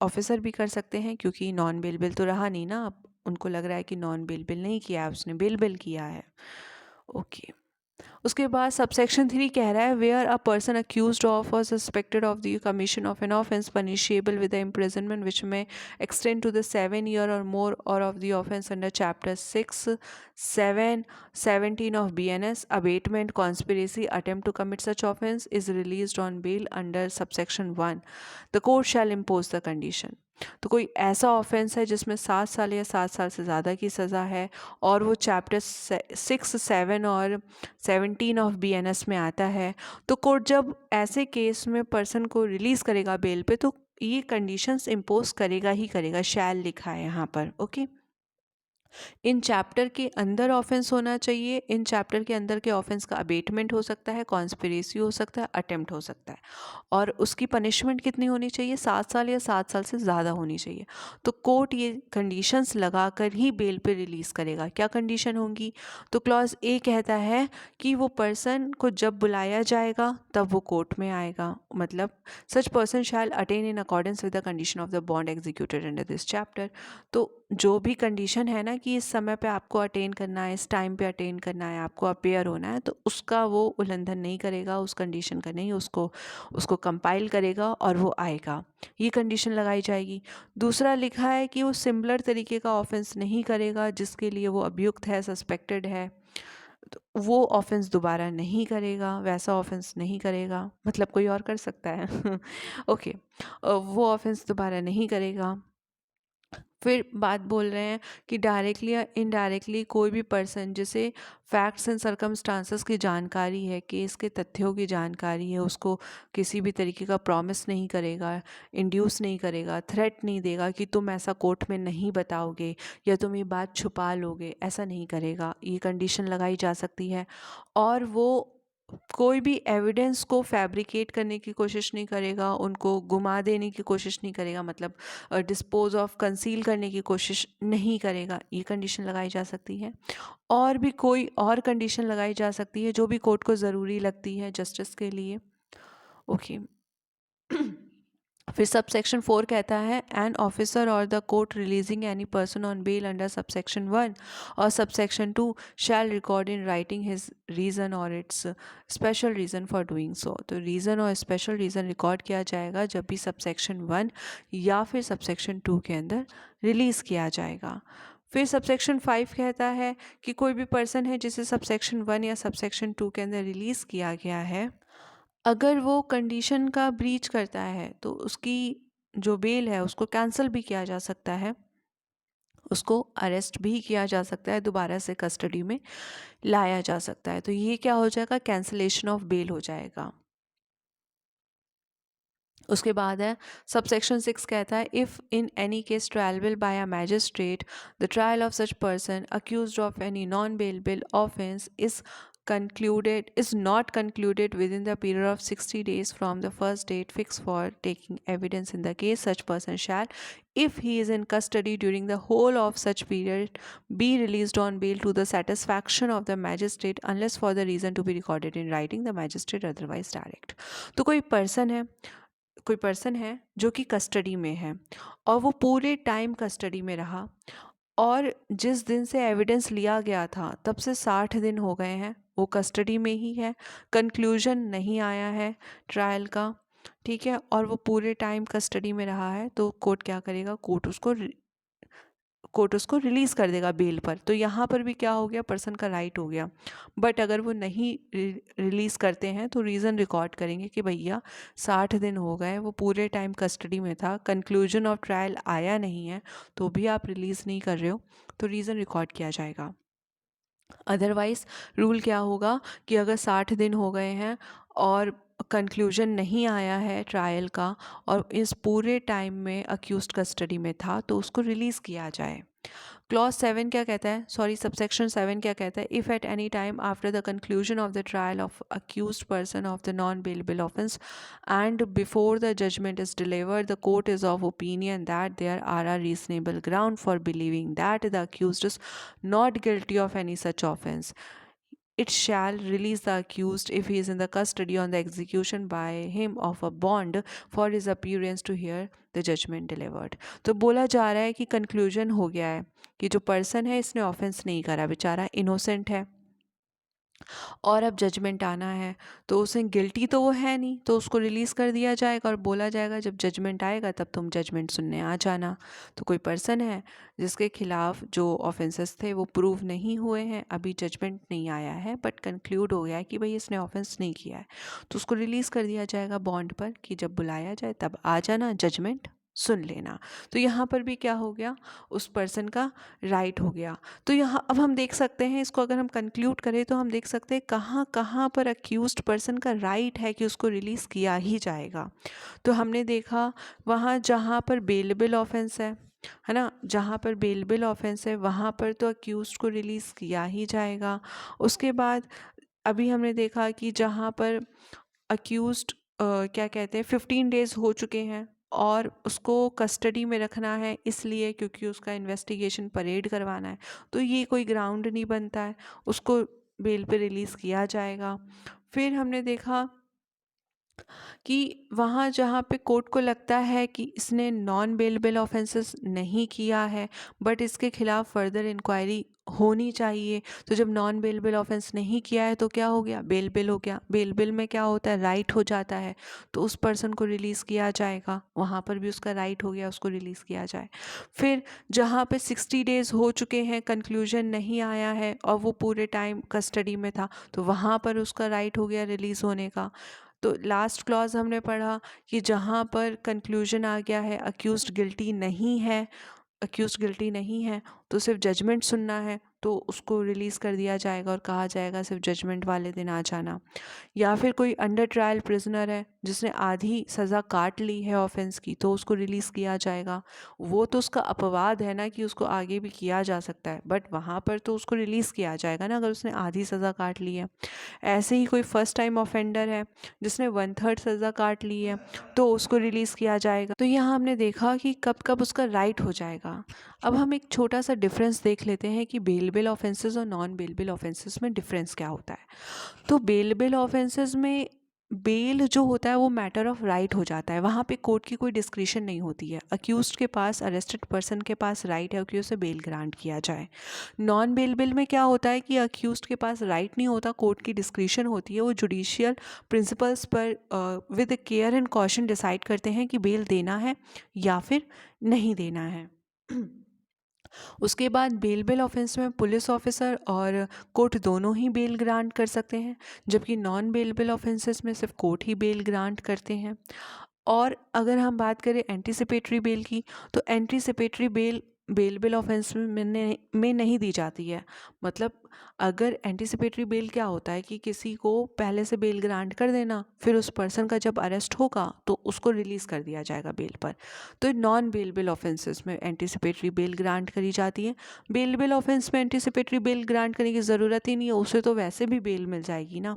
ऑफिसर भी कर सकते हैं, क्योंकि नॉन बेलेबल तो रहा नहीं ना, अब उनको लग रहा है कि नॉन बेलेबल नहीं किया है, उसने बेलेबल किया है। ओके, उसके बाद सबसेक्शन 3 कह रहा है, where a person accused of or suspected of the commission of an offence punishable with the imprisonment which may extend to the 7 year or more or of the offence under chapter 6, 7, 17 of BNS, abatement, conspiracy, attempt to commit such offense is released on bail under subsection 1, the court shall impose the condition। तो कोई ऐसा offence है जिसमें 7 साल या 7 साल से ज़्यादा की सज़ा है और वो चैप्टर 6, 7 और 17 ऑफ BNS में आता है, तो कोर्ट जब ऐसे केस में पर्सन को रिलीज़ करेगा बेल पे तो ये कंडीशंस इम्पोज करेगा ही करेगा, शैल लिखा है यहाँ पर। ओके, इन चैप्टर के अंदर ऑफेंस होना चाहिए, इन चैप्टर के अंदर के ऑफेंस का अबेटमेंट हो सकता है, कॉन्स्पिरेसी हो सकता है, अटेम्प्ट हो सकता है, और उसकी पनिशमेंट कितनी होनी चाहिए, 7 साल या 7 साल से ज़्यादा होनी चाहिए। तो कोर्ट ये कंडीशंस लगाकर ही बेल पे रिलीज़ करेगा। क्या कंडीशन होंगी? तो क्लॉज ए कहता है कि वो पर्सन को जब बुलाया जाएगा तब वो कोर्ट में आएगा, मतलब सच person shell attain in accordance with the condition of the bond executed under this chapter. तो जो भी कंडीशन है ना कि इस समय पे आपको अटेन करना है, इस टाइम पे अटेन करना है, आपको अपेयर होना है, तो उसका वो उल्लंघन नहीं करेगा, उस कंडीशन का नहीं, उसको कंपाइल करेगा और वो आएगा, ये कंडीशन लगाई जाएगी। दूसरा लिखा है कि वो सिमिलर तरीके का ऑफेंस नहीं करेगा जिसके लिए वो अभियुक्त है, सस्पेक्टेड है, तो वो ऑफेंस दोबारा नहीं करेगा, वैसा ऑफेंस नहीं करेगा, मतलब कोई और कर सकता है ओके, वो ऑफेंस दोबारा नहीं करेगा। फिर बात बोल रहे हैं कि डायरेक्टली या इनडायरेक्टली कोई भी पर्सन जिसे फैक्ट्स एंड सर्कमस्टांसेस की जानकारी है, केस के तथ्यों की जानकारी है, उसको किसी भी तरीके का प्रॉमिस नहीं करेगा, इंड्यूस नहीं करेगा, थ्रेट नहीं देगा कि तुम ऐसा कोर्ट में नहीं बताओगे या तुम ये बात छुपा लोगे, ऐसा नहीं करेगा, ये कंडीशन लगाई जा सकती है। और वो कोई भी एविडेंस को फैब्रिकेट करने की कोशिश नहीं करेगा, उनको गुमा देने की कोशिश नहीं करेगा, मतलब डिस्पोज ऑफ कंसील करने की कोशिश नहीं करेगा, ये कंडीशन लगाई जा सकती है। और भी कोई और कंडीशन लगाई जा सकती है जो भी कोर्ट को ज़रूरी लगती है जस्टिस के लिए। ओके फिर सबसेक्शन 4 कहता है एन ऑफिसर और the court releasing any person on bail under subsection 1 और subsection 2 shall record in writing his reason और its special reason for doing so. तो रीज़न और स्पेशल रीज़न रिकॉर्ड किया जाएगा जब भी सबसेक्शन 1 या फिर सबसेक्शन 2 के अंदर रिलीज़ किया जाएगा। फिर सबसेक्शन 5 कहता है कि कोई भी पर्सन है जिसे सबसेक्शन 1 या सबसेक्शन 2 के अंदर रिलीज़ किया गया है, अगर वो कंडीशन का ब्रीच करता है तो उसकी जो बेल है उसको कैंसिल भी किया जा सकता है, उसको अरेस्ट भी किया जा सकता है, दोबारा से कस्टडी में लाया जा सकता है। तो ये क्या हो जाएगा, कैंसिलेशन ऑफ बेल हो जाएगा। उसके बाद है सबसेक्शन 6 कहता है if in any case triable by a magistrate the trial of such person accused of any non bailable offence is not concluded within the period of 60 days from the first date fixed for taking evidence in the case, such person shall, if he is in custody during the whole of such period, be released on bail to the satisfaction of the magistrate unless for the reason to be recorded in writing the magistrate otherwise direct। तो कोई person है जो कि custody में है और वो पूरे टाइम कस्टडी में रहा, और जिस दिन से एविडेंस लिया गया था तब से 60 दिन हो गए हैं, वो कस्टडी में ही है, कंक्लूजन नहीं आया है ट्रायल का, ठीक है, और वो पूरे टाइम कस्टडी में रहा है, तो कोर्ट क्या करेगा, कोर्ट उसको रिलीज़ कर देगा बेल पर। तो यहाँ पर भी क्या हो गया, पर्सन का राइट हो गया। बट अगर वो नहीं रिलीज़ करते हैं तो रीज़न रिकॉर्ड करेंगे कि भैया 60 दिन हो गए, वो पूरे टाइम कस्टडी में था, कंक्लूजन ऑफ ट्रायल आया नहीं है, तो भी आप रिलीज़ नहीं कर रहे हो, तो रीज़न रिकॉर्ड किया जाएगा। अदरवाइज़ रूल क्या होगा कि अगर 60 दिन हो गए हैं और कंक्लूजन नहीं आया है ट्रायल का और इस पूरे टाइम में अक्यूज्ड कस्टडी में था, तो उसको रिलीज़ किया जाए। क्लॉज 7 क्या कहता है, सॉरी सबसेक्शन 7 क्या कहता है, if at any time after the conclusion of the trial of accused person of the non bailable offence and before the judgment is delivered, the court is of opinion that there are a reasonable ground for believing that the accused is not guilty of any such offense, it shall release the accused if he is in the custody on the execution by him of a bond for his appearance to hear the judgment delivered। तो बोला जा रहा है कि conclusion हो गया है कि जो पर्सन है इसने ऑफेंस नहीं करा, बेचारा इनोसेंट है, और अब जजमेंट आना है, तो उसे गिल्टी तो वो है नहीं, तो उसको रिलीज़ कर दिया जाएगा और बोला जाएगा जब जजमेंट आएगा तब तुम जजमेंट सुनने आ जाना। तो कोई पर्सन है जिसके खिलाफ जो ऑफेंसेस थे वो प्रूव नहीं हुए हैं, अभी जजमेंट नहीं आया है, बट कंक्लूड हो गया है कि भाई इसने ऑफेंस नहीं किया है, तो उसको रिलीज़ कर दिया जाएगा बॉन्ड पर कि जब बुलाया जाए तब आ जाना, जजमेंट सुन लेना। तो यहाँ पर भी क्या हो गया, उस पर्सन का राइट हो गया। तो यहाँ अब हम देख सकते हैं, इसको अगर हम कंक्लूड करें तो हम देख सकते हैं कहाँ कहाँ पर अक्यूज्ड पर्सन का राइट है कि उसको रिलीज़ किया ही जाएगा। तो हमने देखा वहाँ जहाँ पर बेलेबल ऑफेंस है ना, जहाँ पर बेलेबल ऑफेंस है वहाँ पर तो अक्यूज्ड को रिलीज़ किया ही जाएगा। उसके बाद अभी हमने देखा कि जहाँ पर अक्यूज्ड क्या कहते हैं 15 डेज़ हो चुके हैं और उसको कस्टडी में रखना है इसलिए क्योंकि उसका इन्वेस्टिगेशन परेड करवाना है, तो ये कोई ग्राउंड नहीं बनता है, उसको बेल पे रिलीज़ किया जाएगा। फिर हमने देखा कि वहाँ जहाँ पे कोर्ट को लगता है कि इसने नॉन बेलेबल ऑफेंसेस नहीं किया है बट इसके खिलाफ फर्दर इंक्वायरी होनी चाहिए, तो जब नॉन बेलेबल ऑफेंस नहीं किया है तो क्या हो गया, बेलेबल हो गया। बेलेबल में क्या होता है, राइट हो जाता है, तो उस पर्सन को रिलीज़ किया जाएगा, वहाँ पर भी उसका राइट हो गया, उसको रिलीज़ किया जाए। फिर जहाँ पे 60 डेज़ हो चुके हैं, कंक्लूजन नहीं आया है और वो पूरे टाइम कस्टडी में था, तो वहाँ पर उसका राइट हो गया रिलीज़ होने का। तो लास्ट क्लॉज हमने पढ़ा कि जहाँ पर कंक्लूजन आ गया है अक्यूज्ड गिल्टी नहीं है, अक्यूज्ड गिल्टी नहीं है, तो सिर्फ जजमेंट सुनना है, तो उसको रिलीज़ कर दिया जाएगा और कहा जाएगा सिर्फ जजमेंट वाले दिन आ जाना। या फिर कोई अंडर ट्रायल प्रिजनर है जिसने आधी सज़ा काट ली है ऑफेंस की, तो उसको रिलीज़ किया जाएगा। वो तो उसका अपवाद है ना कि उसको आगे भी किया जा सकता है, बट वहाँ पर तो उसको रिलीज़ किया जाएगा ना अगर उसने आधी सज़ा काट ली है। ऐसे ही कोई फर्स्ट टाइम ऑफेंडर है जिसने 1/3 सज़ा काट ली है, तो उसको रिलीज़ किया जाएगा। तो यहाँ हमने देखा कि कब कब उसका राइट हो जाएगा। अब हम एक छोटा सा डिफरेंस देख लेते हैं कि बेलेबल ऑफेंसेस और नॉन बेलेबल ऑफेंसेस में डिफरेंस क्या होता है। तो बेलेबल ऑफेंसेस में बेल जो होता है वो मैटर ऑफ राइट हो जाता है, वहाँ पे कोर्ट की कोई डिस्क्रिशन नहीं होती है। अक्यूज्ड के पास, अरेस्टेड पर्सन के पास राइट है कि उसे बेल ग्रांट किया जाए। नॉन बेलेबल में क्या होता है कि अक्यूज्ड के पास राइट नहीं होता, कोर्ट की डिस्क्रिशन होती है। वो जुडिशियल प्रिंसिपल्स पर with care and caution decide करते हैं कि बेल देना है या फिर नहीं देना है। उसके बाद बेलेबल ऑफेंस में पुलिस ऑफिसर और कोर्ट दोनों ही बेल ग्रांट कर सकते हैं, जबकि नॉन बेलेबल ऑफेंसेस में सिर्फ कोर्ट ही बेल ग्रांट करते हैं। और अगर हम बात करें एंटीसिपेटरी बेल की, तो एंटीसिपेटरी बेल बेलेबल ऑफेंस में नहीं दी जाती है। मतलब अगर एंटीसिपेटरी बेल क्या होता है कि किसी को पहले से बेल ग्रांट कर देना, फिर उस पर्सन का जब अरेस्ट होगा तो उसको रिलीज़ कर दिया जाएगा बेल पर। तो नॉन बेलेबल ऑफेंसेस में एंटीसिपेटरी बेल ग्रांट करी जाती है। बेलेबल ऑफेंस में एंटीसिपेटरी बेल ग्रांट करने की ज़रूरत ही नहीं है, उसे तो वैसे भी बेल मिल जाएगी ना।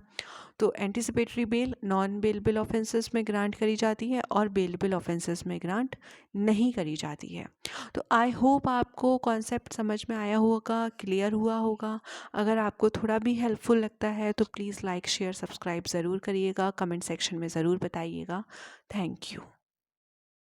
तो anticipatory bail non bailable offences में ग्रांट करी जाती है और बेलेबल ऑफेंसेस में ग्रांट नहीं करी जाती है। तो आई होप आपको कॉन्सेप्ट समझ में आया होगा, क्लियर हुआ होगा। अगर आपको थोड़ा भी हेल्पफुल लगता है तो प्लीज़ लाइक शेयर सब्सक्राइब ज़रूर करिएगा, कमेंट सेक्शन में ज़रूर बताइएगा। Thank you.